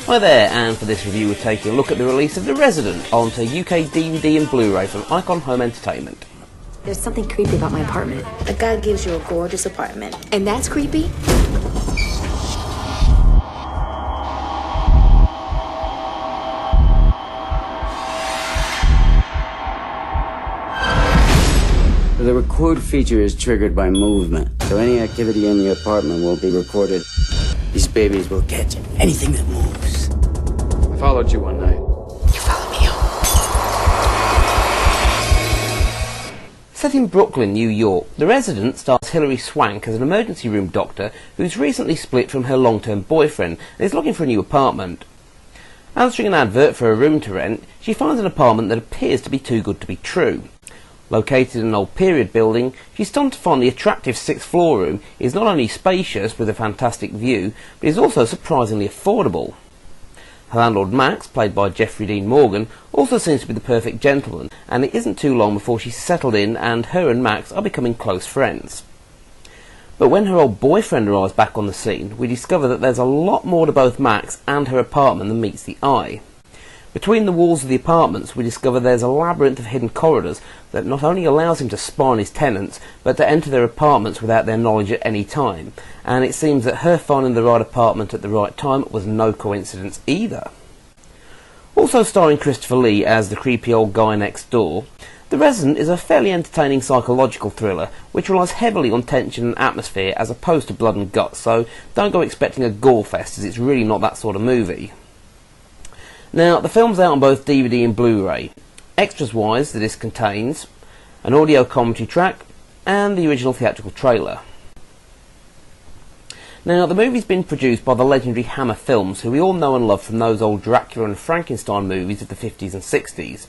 Hi there, and for this review we're taking a look at the release of The Resident onto UK DVD and Blu-ray from Icon Home Entertainment. There's something creepy about my apartment. A guy gives you a gorgeous apartment. And that's creepy? The record feature is triggered by movement, so any activity in the apartment will be recorded. These babies will catch anything that moves. I followed you one night. You follow me home. Set in Brooklyn, New York, The Resident stars Hilary Swank as an emergency room doctor who's recently split from her long-term boyfriend and is looking for a new apartment. Answering an advert for a room to rent, she finds an apartment that appears to be too good to be true. Located in an old period building, she's stunned to find the attractive 6th floor room is not only spacious with a fantastic view, but is also surprisingly affordable. Her landlord Max, played by Jeffrey Dean Morgan, also seems to be the perfect gentleman, and it isn't too long before she's settled in and her and Max are becoming close friends. But when her old boyfriend arrives back on the scene, we discover that there's a lot more to both Max and her apartment than meets the eye. Between the walls of the apartments, we discover there's a labyrinth of hidden corridors that not only allows him to spy on his tenants, but to enter their apartments without their knowledge at any time. And it seems that her finding the right apartment at the right time was no coincidence either. Also starring Christopher Lee as the creepy old guy next door, The Resident is a fairly entertaining psychological thriller which relies heavily on tension and atmosphere as opposed to blood and guts, so don't go expecting a gore fest as it's really not that sort of movie. Now, the film's out on both DVD and Blu-ray. Extras-wise, the disc contains an audio commentary track and the original theatrical trailer. Now, the movie's been produced by the legendary Hammer Films, who we all know and love from those old Dracula and Frankenstein movies of the 50s and 60s.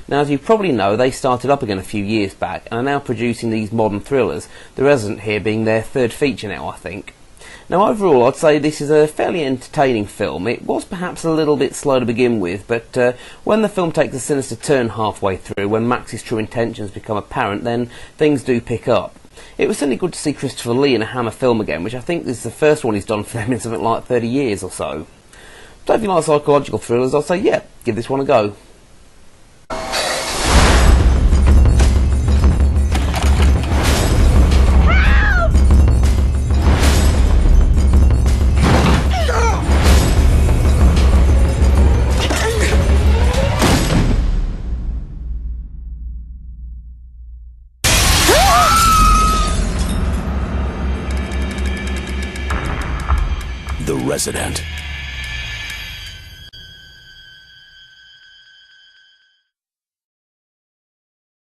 Now, as you probably know, they started up again a few years back and are now producing these modern thrillers, The Resident here being their third feature now, I think. Now, overall, I'd say this is a fairly entertaining film. It was perhaps a little bit slow to begin with, but when the film takes a sinister turn halfway through, when Max's true intentions become apparent, then things do pick up. It was certainly good to see Christopher Lee in a Hammer film again, which I think is the first one he's done for them in something like 30 years or so. So if you like psychological thrillers, I'd say, yeah, give this one a go. The Resident.